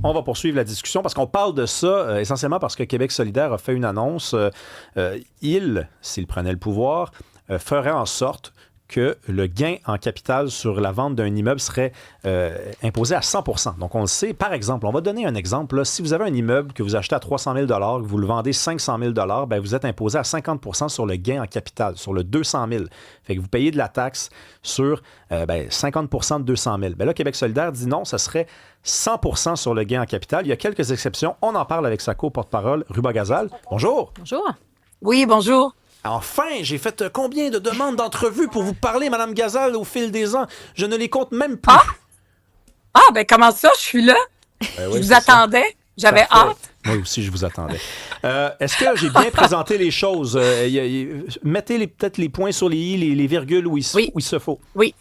On va poursuivre la discussion parce qu'on parle de ça essentiellement parce que Québec solidaire a fait une annonce. Il, s'il prenait le pouvoir, ferait en sorte que le gain en capital sur la vente d'un immeuble serait imposé à 100 %. Donc, on le sait. Par exemple, on va donner un exemple. Là. Si vous avez un immeuble que vous achetez à 300 000 que vous le vendez 500 000 ben, vous êtes imposé à 50 % sur le gain en capital, sur le 200 000. Fait que vous payez de la taxe sur 50 % de 200 000. Ben là, Québec solidaire dit non, ça serait 100 % sur le gain en capital. Il y a quelques exceptions. On en parle avec sa co-porte-parole, Ruba Gazal. Bonjour. Bonjour. Oui, bonjour. Enfin, j'ai fait combien de demandes d'entrevues pour vous parler, Madame Gazal, au fil des ans? Je ne les compte même plus. Ben comment ça, je suis là? Oui, je vous attendais. Ça. J'avais Parfait. hâte. Moi aussi, je vous attendais. Est-ce que j'ai bien présenté les choses? Mettez peut-être les points sur les i, les virgules où il se faut. Oui.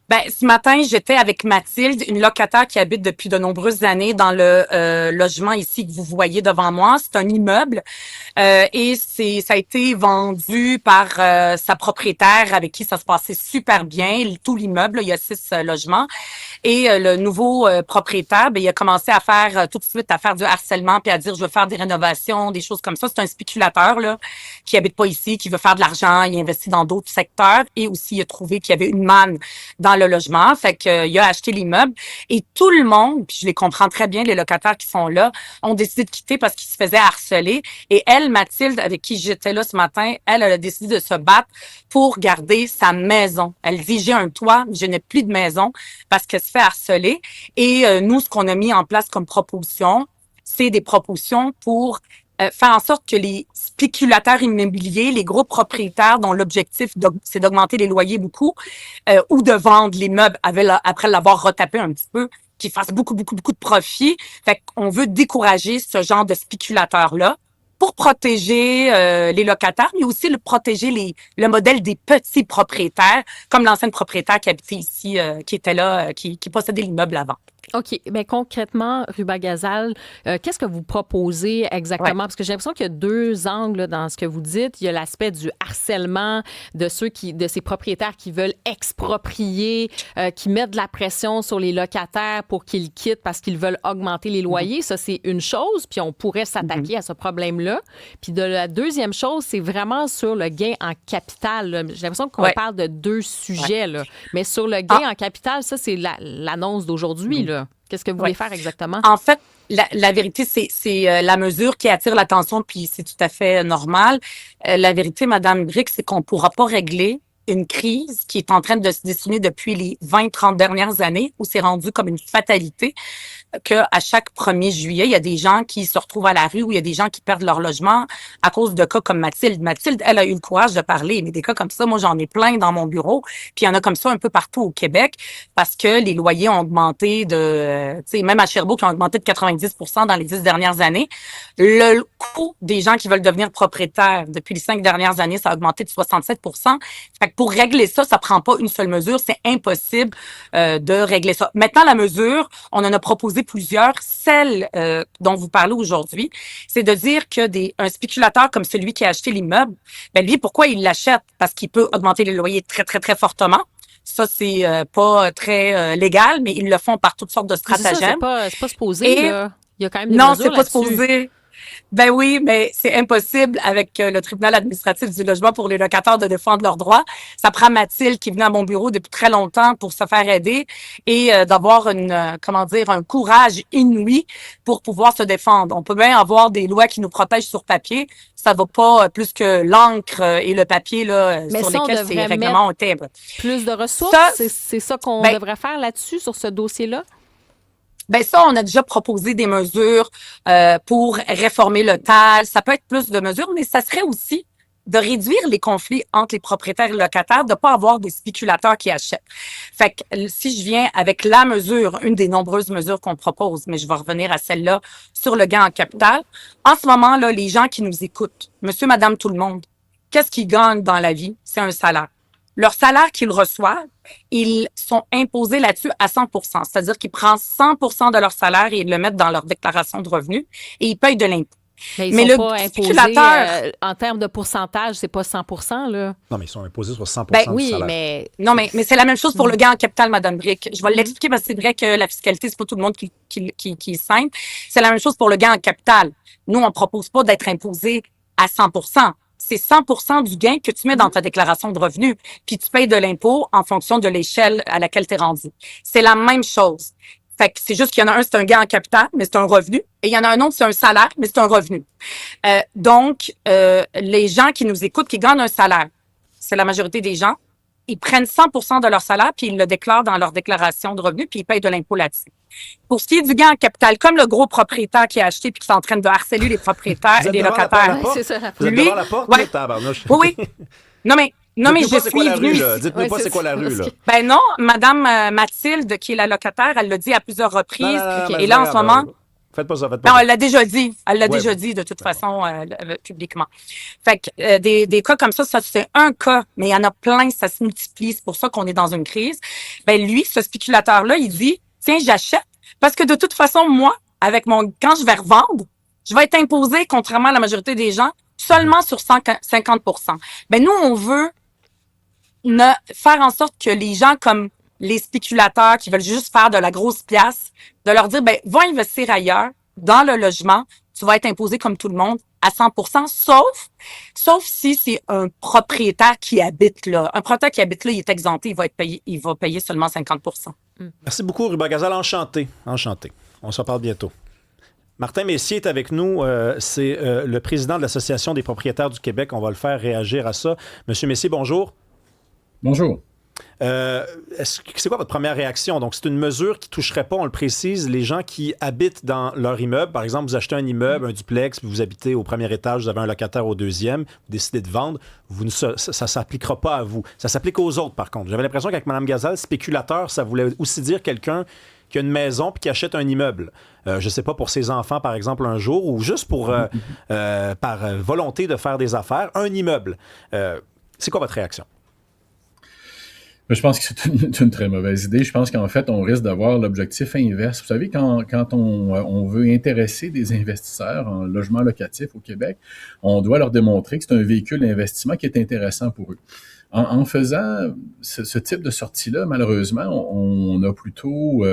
Ben, ce matin, j'étais avec Mathilde, une locataire qui habite depuis de nombreuses années dans le logement ici que vous voyez devant moi. C'est un immeuble et ça a été vendu par sa propriétaire avec qui ça se passait super bien. Tout l'immeuble, il y a 6 logements. Et le nouveau propriétaire, ben, il a commencé à faire tout de suite à faire du harcèlement puis à dire je veux faire des rénovations, des choses comme ça. C'est un spéculateur là qui habite pas ici, qui veut faire de l'argent, il investit dans d'autres secteurs et aussi il a trouvé qu'il y avait une manne dans le logement, fait qu'il a acheté l'immeuble et tout le monde, puis je les comprends très bien, les locataires qui sont là, ont décidé de quitter parce qu'ils se faisaient harceler. Et elle, Mathilde, avec qui j'étais là ce matin, elle a décidé de se battre pour garder sa maison. Elle dit, j'ai un toit, mais je n'ai plus de maison parce qu'elle se fait harceler. Et nous, ce qu'on a mis en place comme proposition, c'est des propositions pour faire en sorte que les spéculateurs immobiliers, les gros propriétaires dont l'objectif c'est d'augmenter les loyers beaucoup ou de vendre l'immeuble après l'avoir retapé un petit peu, qui fassent beaucoup de profit. Fait qu'on veut décourager ce genre de spéculateurs-là pour protéger les locataires, mais aussi protéger le modèle des petits propriétaires, comme l'ancienne propriétaire qui habitait ici, qui était là, qui possédait l'immeuble avant. OK. Mais concrètement, Ruba Gazal, qu'est-ce que vous proposez exactement? Ouais. Parce que j'ai l'impression qu'il y a 2 angles dans ce que vous dites. Il y a l'aspect du harcèlement de ces propriétaires qui veulent exproprier, qui mettent de la pression sur les locataires pour qu'ils quittent parce qu'ils veulent augmenter les loyers. Ça, c'est une chose. Puis on pourrait s'attaquer à ce problème-là. Puis la deuxième chose, c'est vraiment sur le gain en capital, là. J'ai l'impression qu'on parle de 2 sujets, là. Mais sur le gain en capital, ça, c'est l'annonce d'aujourd'hui, là. Qu'est-ce que vous voulez faire exactement? En fait, la vérité, c'est la mesure qui attire l'attention, puis c'est tout à fait normal. La vérité, Madame Brick, c'est qu'on ne pourra pas régler une crise qui est en train de se dessiner depuis les 20-30 dernières années, où c'est rendu comme une fatalité qu'à chaque 1er juillet, il y a des gens qui se retrouvent à la rue, ou il y a des gens qui perdent leur logement à cause de cas comme Mathilde. Mathilde, elle a eu le courage de parler, mais des cas comme ça, moi, j'en ai plein dans mon bureau, puis il y en a comme ça un peu partout au Québec, parce que les loyers ont augmenté tu sais, même à Sherbrooke, ils ont augmenté de 90 % dans les 10 dernières années. Le coût des gens qui veulent devenir propriétaires depuis les 5 dernières années, ça a augmenté de 67 %. Fait que pour régler ça, ça prend pas une seule mesure, c'est impossible de régler ça. Maintenant, la mesure, on en a proposé plusieurs. Celle dont vous parlez aujourd'hui, c'est de dire que un spéculateur comme celui qui a acheté l'immeuble, ben lui, pourquoi il l'achète? Parce qu'il peut augmenter les loyers très, très, très fortement. Ça, c'est pas très légal, mais ils le font par toutes sortes de stratagèmes. C'est pas supposé, là. Il y a quand même des non, mesures c'est pas là-dessus. supposé. Ben oui, mais c'est impossible avec le tribunal administratif du logement pour les locataires de défendre leurs droits. Ça prend Mathilde qui venait à mon bureau depuis très longtemps pour se faire aider et d'avoir un courage inouï pour pouvoir se défendre. On peut bien avoir des lois qui nous protègent sur papier, ça va pas plus que l'encre et le papier là mais sur ça, lesquels ces règlements ont été. Plus de ressources, c'est ça qu'on devrait faire là-dessus sur ce dossier-là. Ben ça, on a déjà proposé des mesures pour réformer le TAL. Ça peut être plus de mesures, mais ça serait aussi de réduire les conflits entre les propriétaires et les locataires, de pas avoir des spéculateurs qui achètent. Fait que si je viens avec la mesure, une des nombreuses mesures qu'on propose, mais je vais revenir à celle-là sur le gain en capital. En ce moment, là, les gens qui nous écoutent, monsieur, madame, tout le monde, qu'est-ce qu'ils gagnent dans la vie? C'est un salaire. Leur salaire qu'ils reçoivent, ils sont imposés là-dessus à 100 %. C'est-à-dire qu'ils prennent 100 % de leur salaire et ils le mettent dans leur déclaration de revenus et ils payent de l'impôt. Mais ils Mais sont le pas imposés spéculateur, en termes de pourcentage, c'est pas 100%, là. Non, mais ils sont imposés sur 100 Ben du oui, salaire. non, mais c'est la même chose pour le gain en capital, Madame Brick. Je vais Mhm. l'expliquer parce que c'est vrai que la fiscalité, c'est pas tout le monde qui est simple. C'est la même chose pour le gain en capital. Nous, on propose pas d'être imposé à 100%. C'est 100% du gain que tu mets dans ta déclaration de revenus, puis tu payes de l'impôt en fonction de l'échelle à laquelle tu es rendu. C'est la même chose. Fait que c'est juste qu'il y en a un, c'est un gain en capital, mais c'est un revenu. Et il y en a un autre, c'est un salaire, mais c'est un revenu. Donc, les gens qui nous écoutent, qui gagnent un salaire, c'est la majorité des gens, ils prennent 100% de leur salaire, puis ils le déclarent dans leur déclaration de revenus, puis ils payent de l'impôt là-dessus. Pour ce qui est du gain en capital, comme le gros propriétaire qui a acheté puis qui est en train de harceler les propriétaires Vous et êtes les devant la locataires. Ouais, c'est ça. Vous êtes Lui, devant la porte, ouais. là, tabarnouche. Oui, oui. Non, mais Dites-nous je pas c'est quoi suis la rue, venue. là. Dites-nous Ouais, pas c'est c'est quoi la ça. rue, là. Ben non, Madame Mathilde, qui est la locataire, elle l'a dit à plusieurs Non, reprises. non, non, Ok. mais Et c'est là, pas en ce grave, moment, là. Faites pas ça, faites pas non, ça. elle l'a déjà dit. Elle l'a Ouais, déjà bon. dit de toute façon publiquement. Fait que des cas comme ça, c'est un cas, mais il y en a plein, ça se multiplie. C'est pour ça qu'on est dans une crise. Ben lui, ce spéculateur-là, il dit tiens, j'achète parce que de toute façon, moi, quand je vais revendre, je vais être imposé, contrairement à la majorité des gens, seulement sur 50%. Ben nous, on veut faire en sorte que les gens comme les spéculateurs qui veulent juste faire de la grosse pièce, de leur dire, ben, va investir ailleurs, dans le logement, tu vas être imposé comme tout le monde à 100%, sauf si c'est un propriétaire qui habite là. Un propriétaire qui habite là, il est exempté, il va payer seulement 50%. Merci beaucoup, Ruba Gazal. Enchanté. Enchanté. On se reparle bientôt. Martin Messier est avec nous. C'est le président de l'Association des propriétaires du Québec. On va le faire réagir à ça. Monsieur Messier, bonjour. Bonjour. C'est quoi votre première réaction? Donc, c'est une mesure qui ne toucherait pas, on le précise, les gens qui habitent dans leur immeuble. Par exemple, vous achetez un immeuble, un duplex, puis vous habitez au premier étage, vous avez un locataire au deuxième, vous décidez de vendre, ça ne s'appliquera pas à vous. Ça s'applique aux autres, par contre. J'avais l'impression qu'avec Mme Gazal, spéculateur, ça voulait aussi dire quelqu'un qui a une maison puis qui achète un immeuble. Je ne sais pas, pour ses enfants, par exemple, un jour, ou juste par volonté de faire des affaires, un immeuble. C'est quoi votre réaction? Je pense que c'est une très mauvaise idée. Je pense qu'en fait, on risque d'avoir l'objectif inverse. Vous savez, quand on veut intéresser des investisseurs en logement locatif au Québec, on doit leur démontrer que c'est un véhicule d'investissement qui est intéressant pour eux. En faisant ce type de sortie-là, malheureusement, on a plutôt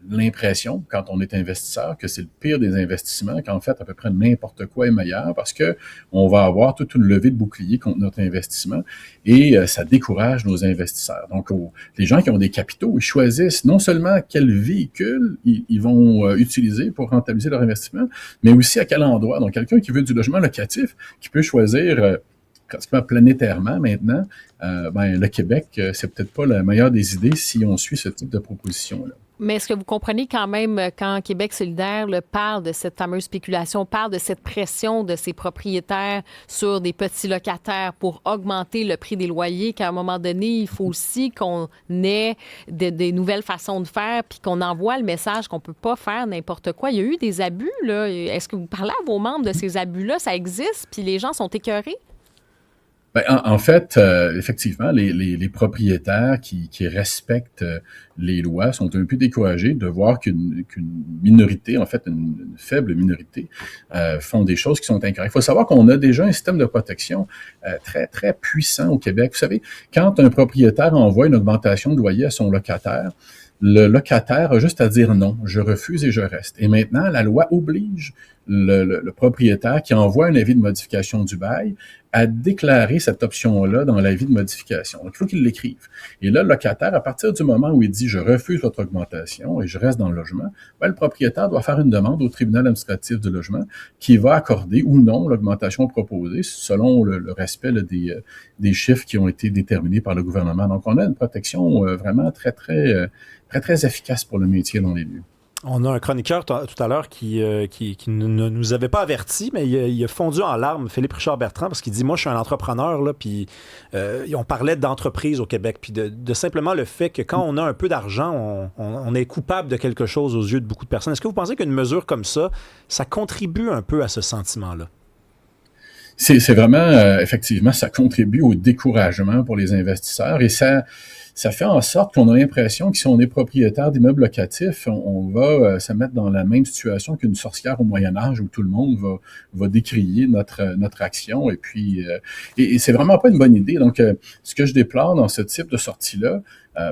l'impression, quand on est investisseur, que c'est le pire des investissements, qu'en fait, à peu près n'importe quoi est meilleur parce que on va avoir toute une levée de bouclier contre notre investissement et ça décourage nos investisseurs. Donc, les gens qui ont des capitaux, ils choisissent non seulement quel véhicule ils vont utiliser pour rentabiliser leur investissement, mais aussi à quel endroit. Donc, quelqu'un qui veut du logement locatif, qui peut choisir pratiquement planétairement maintenant, le Québec, c'est peut-être pas la meilleure des idées si on suit ce type de proposition-là. Mais est-ce que vous comprenez quand même quand Québec solidaire parle de cette fameuse spéculation, parle de cette pression de ces propriétaires sur des petits locataires pour augmenter le prix des loyers, qu'à un moment donné, il faut aussi qu'on ait des nouvelles façons de faire puis qu'on envoie le message qu'on ne peut pas faire n'importe quoi. Il y a eu des abus, là. Est-ce que vous parlez à vos membres de ces abus-là? Ça existe puis les gens sont écœurés? En fait, effectivement, les propriétaires qui respectent les lois sont un peu découragés de voir qu'une minorité, en fait une faible minorité, font des choses qui sont incorrectes. Il faut savoir qu'on a déjà un système de protection très, très puissant au Québec. Vous savez, quand un propriétaire envoie une augmentation de loyer à son locataire, le locataire a juste à dire non, je refuse et je reste. Et maintenant, la loi oblige le propriétaire qui envoie un avis de modification du bail à déclarer cette option-là dans l'avis de modification. Donc, il faut qu'il l'écrive. Et là, le locataire, à partir du moment où il dit « je refuse votre augmentation et je reste dans le logement », le propriétaire doit faire une demande au tribunal administratif du logement qui va accorder ou non l'augmentation proposée selon le respect des chiffres qui ont été déterminés par le gouvernement. Donc, on a une protection vraiment très, très, très, très efficace pour le métier dans les lieux. On a un chroniqueur tout à l'heure qui ne nous avait pas avertis, mais il a fondu en larmes, Philippe Richard Bertrand, parce qu'il dit « Moi, je suis un entrepreneur, là, puis on parlait d'entreprise au Québec, puis de simplement le fait que quand on a un peu d'argent, on est coupable de quelque chose aux yeux de beaucoup de personnes. Est-ce que vous pensez qu'une mesure comme ça contribue un peu à ce sentiment-là? C'est vraiment, effectivement, ça contribue au découragement pour les investisseurs et ça ça fait en sorte qu'on a l'impression que si on est propriétaire d'immeubles locatifs, on va se mettre dans la même situation qu'une sorcière au Moyen-Âge où tout le monde va décrier notre action. Et puis, et c'est vraiment pas une bonne idée. Donc, ce que je déplore dans ce type de sortie-là,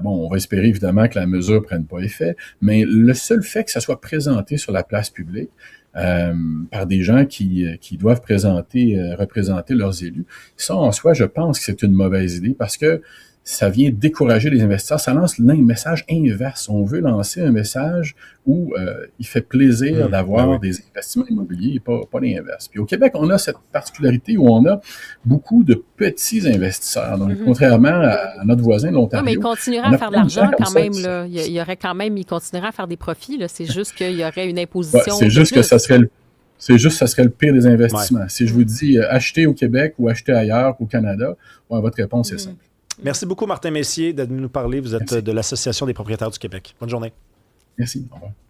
on va espérer évidemment que la mesure prenne pas effet, mais le seul fait que ça soit présenté sur la place publique, par des gens qui doivent représenter leurs élus. Ça, en soi, je pense que c'est une mauvaise idée parce que ça vient décourager les investisseurs. Ça lance un message inverse. On veut lancer un message où il fait plaisir d'avoir des investissements immobiliers et pas l'inverse. Puis au Québec, on a cette particularité où on a beaucoup de petits investisseurs. Donc, contrairement à notre voisin, l'Ontario. Oui, mais il continuerait à faire de l'argent quand même. Là. Il continuerait à faire des profits. Là. C'est juste qu'il y aurait une imposition. C'est juste que ça serait le pire des investissements. Ouais. Si je vous dis acheter au Québec ou acheter ailleurs au Canada, votre réponse est simple. Merci beaucoup, Martin Messier, de nous parler. Vous êtes de l'Association des propriétaires du Québec. Bonne journée. Merci. Au revoir.